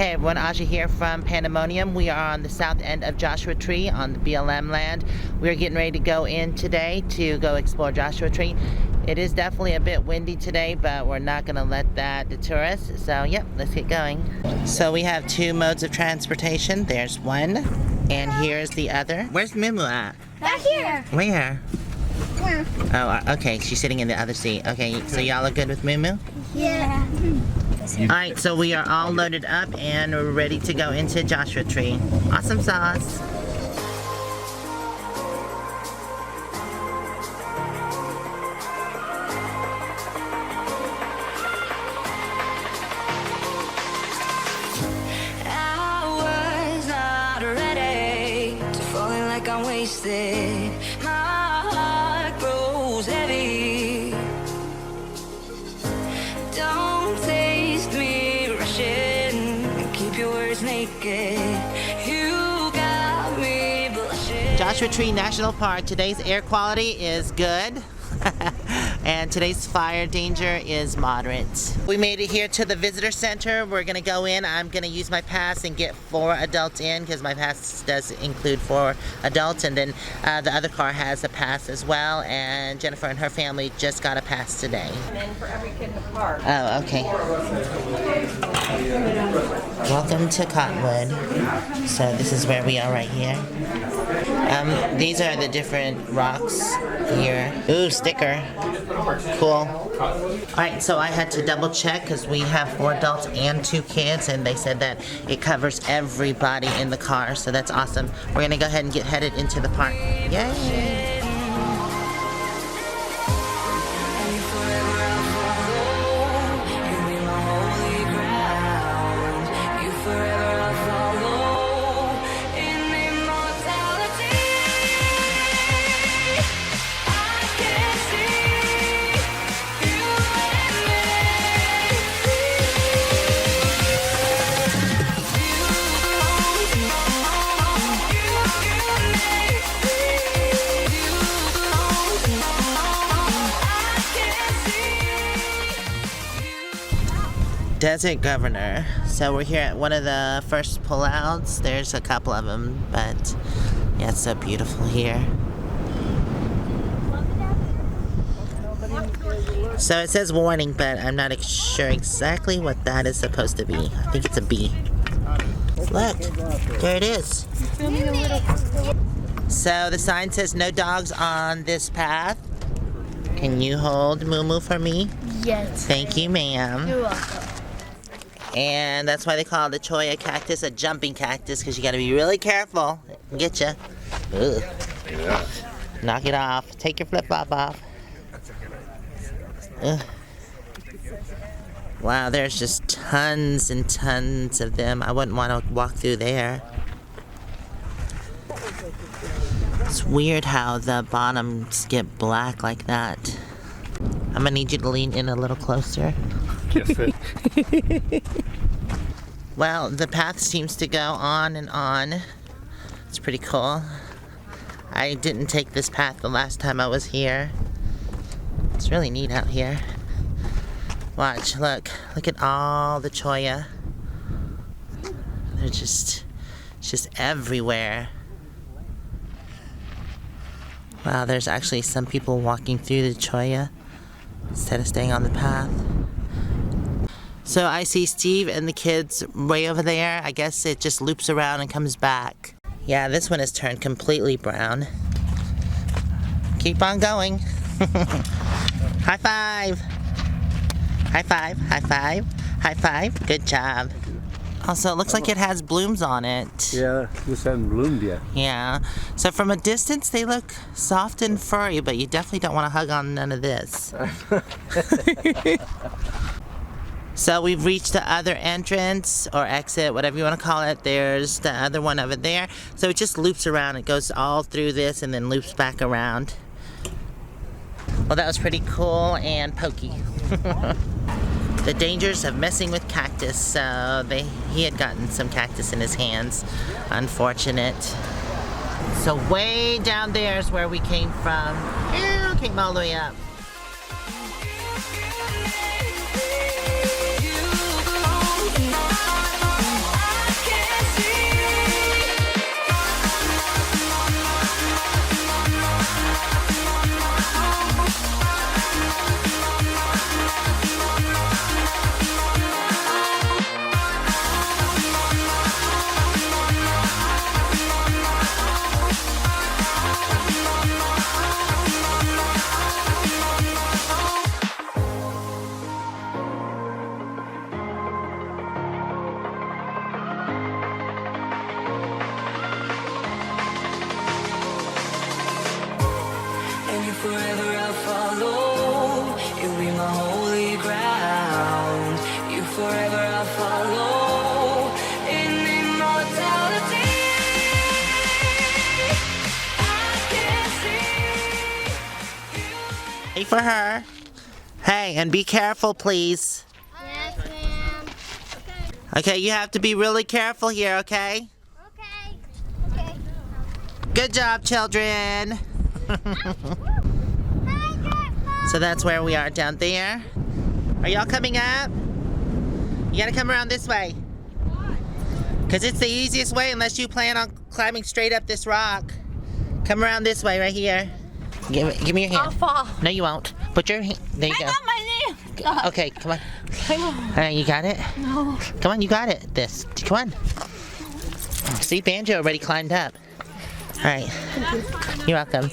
Hey everyone, Aja here from Pandamonium. We are on the south end of Joshua Tree on the BLM land. We're getting ready to go in today to go explore Joshua Tree. It is definitely a bit windy today, but we're not going to let that deter us. So, yep, let's get going. So we have two modes of transportation. There's one, and here's the other. Where's Moo-moo at? Back here. Where? Yeah. Oh, okay, she's sitting in the other seat. Okay, so y'all are good with Moo-moo? Yeah. Alright, so we are all loaded up and we're ready to go into Joshua Tree. Awesome sauce! I was not ready to falling like I'm wasted. My heart grows heavy. Don't taste me rushing and keep your words naked. You got me blushing. Joshua Tree National Park. Today's air quality is good. And today's fire danger is moderate. We made it here to the visitor center. We're gonna go in. I'm gonna use my pass and get 4 adults in because my pass does include 4 adults, and then the other car has a pass as well, and Jennifer and her family just got a pass today. And for every kid in the park. Oh, okay. Welcome to Cottonwood. So this is where we are right here. These are the different rocks here. Ooh, sticker. Cool. Alright, so I had to double check because we have 4 adults and 2 kids, and they said that it covers everybody in the car, so that's awesome. We're gonna go ahead and get headed into the park. Yay! Desert Governor. So we're here at one of the first pullouts. There's a couple of them, but yeah, it's so beautiful here. So it says warning, but I'm not sure exactly what that is supposed to be. I think it's a bee. Look, there it is. So the sign says no dogs on this path. Can you hold Moo-moo for me? Yes. Thank you, ma'am. You're welcome. And that's why they call the cholla cactus a jumping cactus, because you got to be really careful. It can get you. Ugh. Yeah. Knock it off. Take your flip-flop off. Ugh. Wow, there's just tons and tons of them. I wouldn't want to walk through there. It's weird how the bottoms get black like that. I'm gonna need you to lean in a little closer. Well, the path seems to go on and on. It's pretty cool. I didn't take this path the last time I was here. It's really neat out here. Watch, look at all the cholla. They're just everywhere. Wow, there's actually some people walking through the cholla instead of staying on the path. So I see Steve and the kids way over there. I guess it just loops around and comes back. Yeah, this one has turned completely brown. Keep on going. High five. High five, high five, high five. Good job. Also, it looks like it has blooms on it. Yeah, this hasn't bloomed yet. Yeah. So from a distance, they look soft and furry, but you definitely don't want to hug on none of this. So we've reached the other entrance or exit, whatever you want to call it. There's the other one over there. So it just loops around. It goes all through this and then loops back around. Well, that was pretty cool and pokey. The dangers of messing with cactus. So he had gotten some cactus in his hands. Unfortunate. So way down there is where we came from. Ew, came all the way up. forever I'll follow. You'll be my holy ground. You forever I'll follow. In immortality, I can see you. Hey for her. Hey, and be careful, please. Yes, ma'am. Okay, you have to be really careful here, okay? Okay. Okay. Good job, children. Hi, Grandma. So that's where we are down there. Are y'all coming up? You gotta come around this way. Because it's the easiest way unless you plan on climbing straight up this rock. Come around this way right here. Give me your hand. I'll fall. No, you won't. Put your hand. There you I go. got my knee. God. Okay, come on. Come on. All right, you got it? No. Come on, you got it. This. Come on. See, Banjo already climbed up. All right. You're welcome.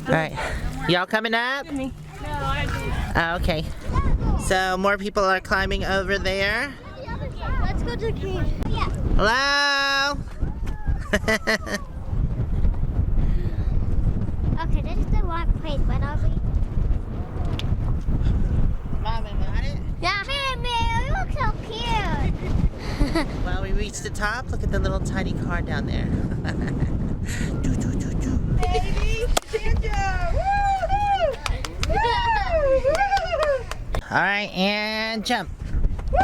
All right. Y'all coming up? Oh, okay. So more people are climbing over there. Let's go to the cave. Yeah. Hello? Okay, this is the wrong place, but are we? Mom, got it? Yeah. Hey, you look so cute. Well, we reached the top. Look at the little tiny car down there. Doo, doo, doo, doo. Baby, Santa. Woo-hoo! All right, and jump. Woo!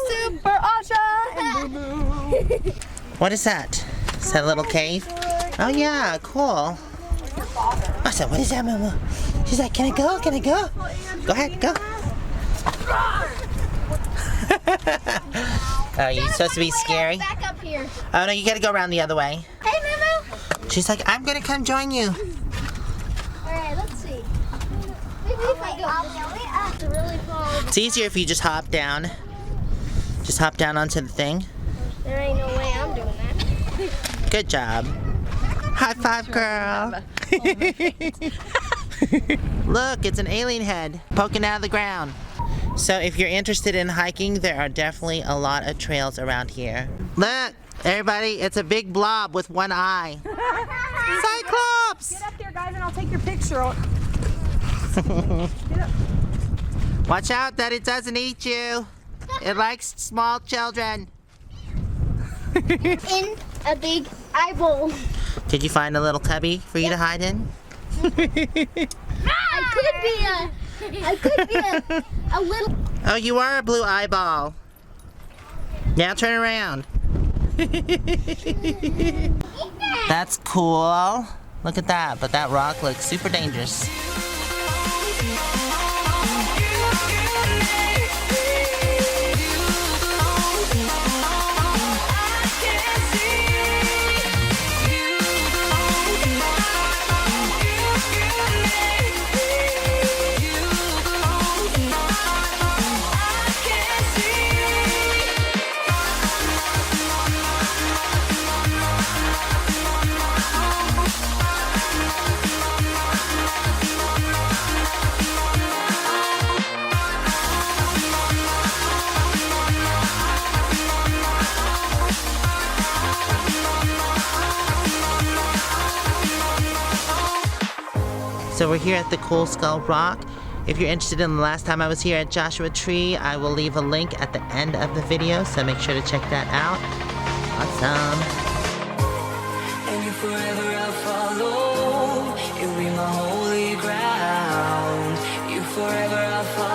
Super Asha and Moo-moo. What is that? Is that a little cave? Oh yeah, cool. I said, what is that, Moo-moo? She's like, can I go? Can I go? Go ahead, go. Oh, you supposed to be scary? Back up here. Oh no, you gotta go around the other way. Hey, Moo-moo. She's like, I'm gonna come join you. All right, let's see. Maybe if I go, we have to really fall. It's easier if you just hop down. Just hop down onto the thing. There ain't no way I'm doing that. Good job. High five, girl. Look, it's an alien head poking out of the ground. So if you're interested in hiking, there are definitely a lot of trails around here. Look, everybody, it's a big blob with one eye. Cyclops! Get up there, guys, and I'll take your picture. Watch out that it doesn't eat you. It likes small children. In a big eyeball. Did you find a little cubby for you to hide in? I could be a little. Oh, you are a blue eyeball. Now turn around. That's cool. Look at that, but that rock looks super dangerous. So we're here at the Cool Skull Rock. If you're interested in the last time I was here at Joshua Tree, I will leave a link at the end of the video, so make sure to check that out. Awesome. And you forever I'll follow. You'll be my holy ground. You forever I'll follow.